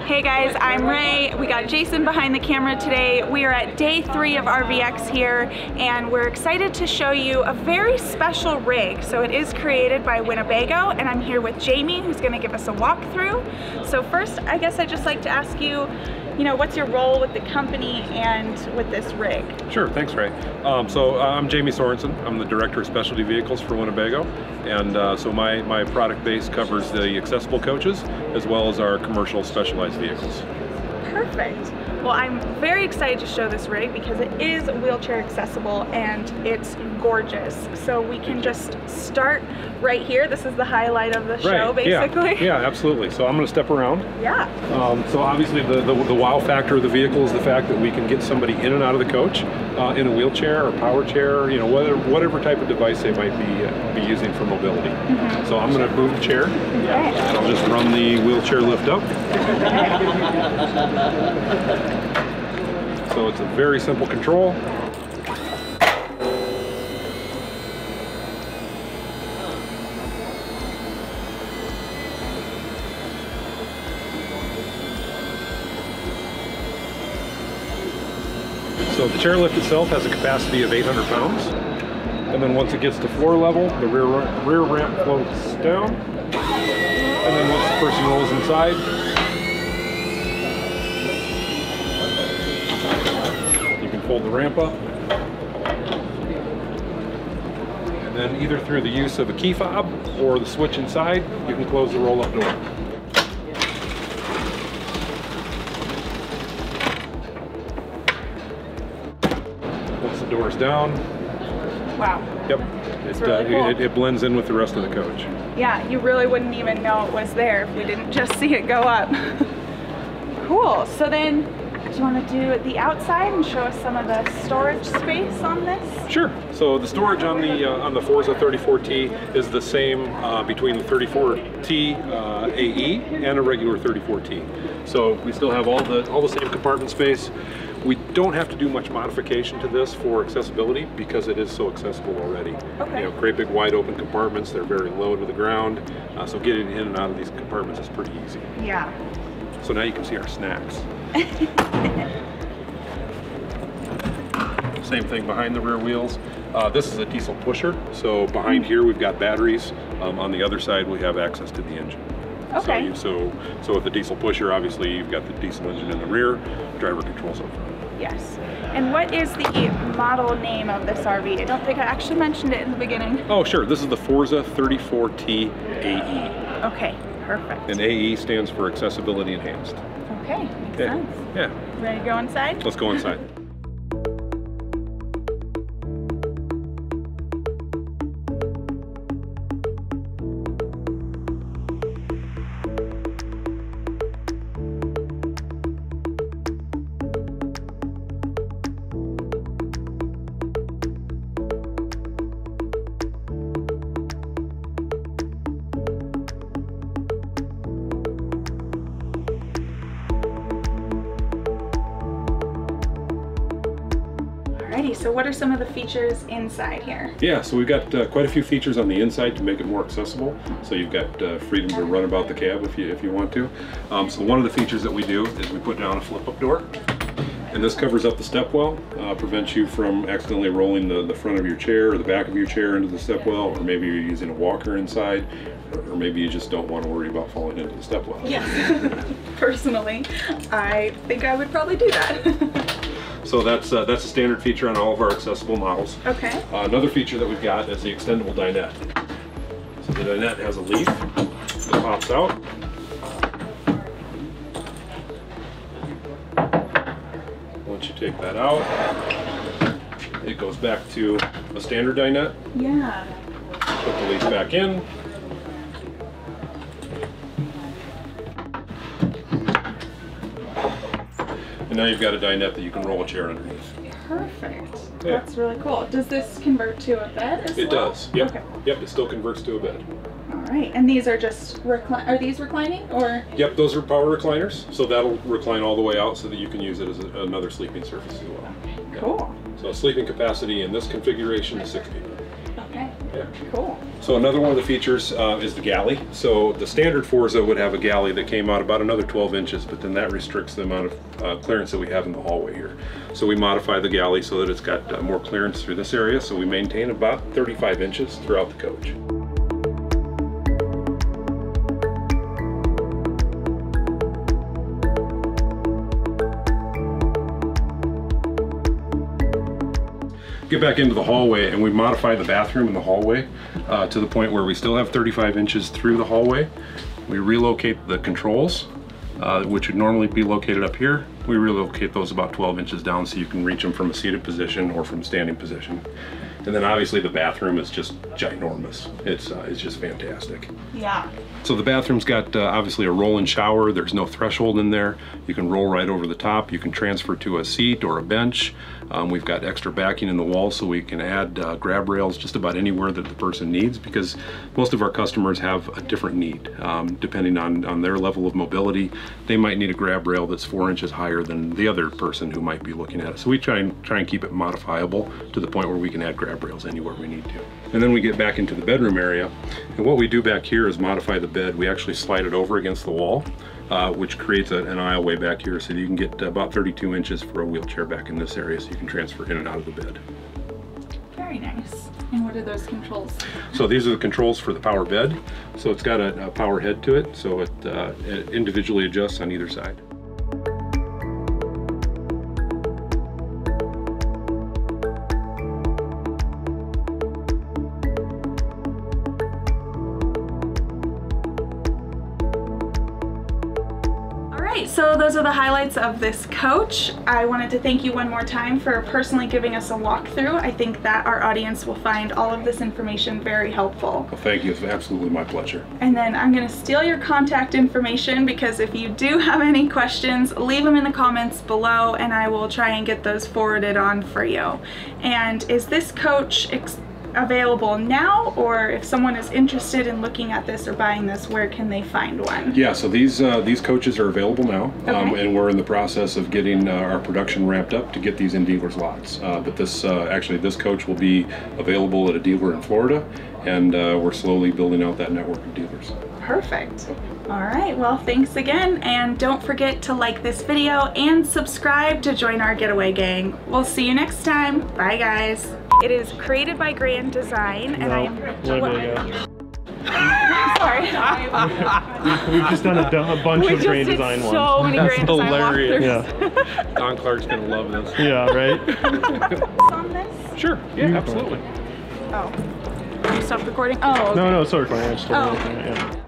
Hey guys, I'm Rae. We got Jason behind the camera today. We are at day 3 of RVX here, and we're excited to show you a very special rig. So it is created by Winnebago, and I'm here with Jamie, who's gonna give us a walkthrough. So first, I guess I'd just like to ask you, what's your role with the company and with this rig? Sure, thanks Rae. I'm Jamie Sorenson. I'm the Director of Specialty Vehicles for Winnebago, and so my product base covers the accessible coaches as well as our commercial specialized vehicles. Perfect. Well, I'm very excited to show this rig because it is wheelchair accessible and it's gorgeous. So we can just start right here. This is the highlight of the show, basically. Yeah, absolutely. So I'm going to step around. Yeah. So obviously the wow factor of the vehicle is the fact that we can get somebody in and out of the coach in a wheelchair or power chair, whatever type of device they might be using for mobility. Mm-hmm. So I'm going to move the chair, and I'll just run the wheelchair lift up. So it's a very simple control. So the chairlift itself has a capacity of 800 pounds. And then once it gets to floor level, the rear ramp floats down. And then once the person rolls inside, you can fold the ramp up. And then either through the use of a key fob or the switch inside, you can close the roll-up door. Once the door's down. Wow. Yep. Really cool. It blends in with the rest of the coach. Yeah, you really wouldn't even know it was there if we didn't just see it go up. Cool. So then, do you want to do the outside and show us some of the storage space on this? Sure. So the storage on the Forza 34T is the same between the 34T AE and a regular 34T. So we still have all the same compartment space. We don't have to do much modification to this for accessibility because it is so accessible already. Okay. Great big wide open compartments. They're very low to the ground, so getting in and out of these compartments is pretty easy. Yeah. So now you can see our snacks. Same thing behind the rear wheels. This is a diesel pusher, so behind here we've got batteries. On the other side we have access to the engine. Okay. So with the diesel pusher, obviously you've got the diesel engine in the rear, driver controls up front. Yes. And what is the model name of this RV? I don't think I actually mentioned it in the beginning. Oh, sure. This is the Forza 34T AE. Okay, perfect. And AE stands for Accessibility Enhanced. Okay, makes sense. Yeah. Ready to go inside? Let's go inside. So what are some of the features inside here? Yeah, so we've got quite a few features on the inside to make it more accessible. So you've got freedom to run about the cab if you want to. So one of the features that we do is we put down a flip-up door. And this covers up the stepwell, prevents you from accidentally rolling the front of your chair or the back of your chair into the stepwell, or maybe you're using a walker inside, or maybe you just don't want to worry about falling into the stepwell. Yes. Personally, I think I would probably do that. So that's a standard feature on all of our accessible models. Okay. Another feature that we've got is the extendable dinette. So the dinette has a leaf that pops out. Once you take that out, it goes back to a standard dinette. Yeah. Put the leaf back in. And now you've got a dinette that you can roll a chair underneath. Perfect. Yeah. That's really cool. Does this convert to a bed as well? It does. Yep. Okay. Yep, it still converts to a bed. All right. And these are just are these reclining or? Yep, those are power recliners. So that'll recline all the way out so that you can use it as another sleeping surface as well. Cool. So sleeping capacity in this configuration is 6 people. Okay. Yeah. Cool. So another one of the features is the galley. So the standard Forza would have a galley that came out about another 12 inches, but then that restricts the amount of clearance that we have in the hallway here. So we modify the galley so that it's got more clearance through this area, so we maintain about 35 inches throughout the coach. Get back into the hallway, and we modify the bathroom in the hallway to the point where we still have 35 inches through the hallway. We relocate the controls, which would normally be located up here. We relocate those about 12 inches down so you can reach them from a seated position or from standing position. And then obviously the bathroom is just ginormous. It's just fantastic. Yeah. So the bathroom's got obviously a roll-in shower. There's no threshold in there. You can roll right over the top. You can transfer to a seat or a bench. We've got extra backing in the wall so we can add grab rails just about anywhere that the person needs, because most of our customers have a different need. Depending on their level of mobility, they might need a grab rail that's 4 inches higher than the other person who might be looking at it. So we try and keep it modifiable to the point where we can add grab rails anywhere we need to. And then we get back into the bedroom area, and what we do back here is modify the bed. We actually slide it over against the wall, which creates an aisleway back here, so you can get about 32 inches for a wheelchair back in this area, so you can transfer in and out of the bed. Very nice. And what are those controls? So these are the controls for the power bed. So it's got a power head to it, so it individually adjusts on either side. So those are the highlights of this coach. I wanted to thank you one more time for personally giving us a walkthrough. I think that our audience will find all of this information very helpful. Well, thank you. It's absolutely my pleasure. And then I'm going to steal your contact information, because if you do have any questions, leave them in the comments below and I will try and get those forwarded on for you. And is this coach available now, or if someone is interested in looking at this or buying this, where can they find one? Yeah, so these coaches are available now, Okay. and we're in the process of getting our production ramped up to get these in dealers' lots. But this coach will be available at a dealer in Florida, and we're slowly building out that network of dealers. Perfect. All right, well, thanks again, and don't forget to like this video and subscribe to join our getaway gang. We'll see you next time. Bye, guys. It is created by Grand Design, and I am... Sorry. We've just done a bunch of Grand Design ones. So many Grand Design hilarious. walkthroughs. Yeah. Don Clark's gonna love this. Yeah, right? On this? Sure, yeah, absolutely. Oh. You stopped recording? Oh, okay. No, it's still recording. I just Oh. yeah.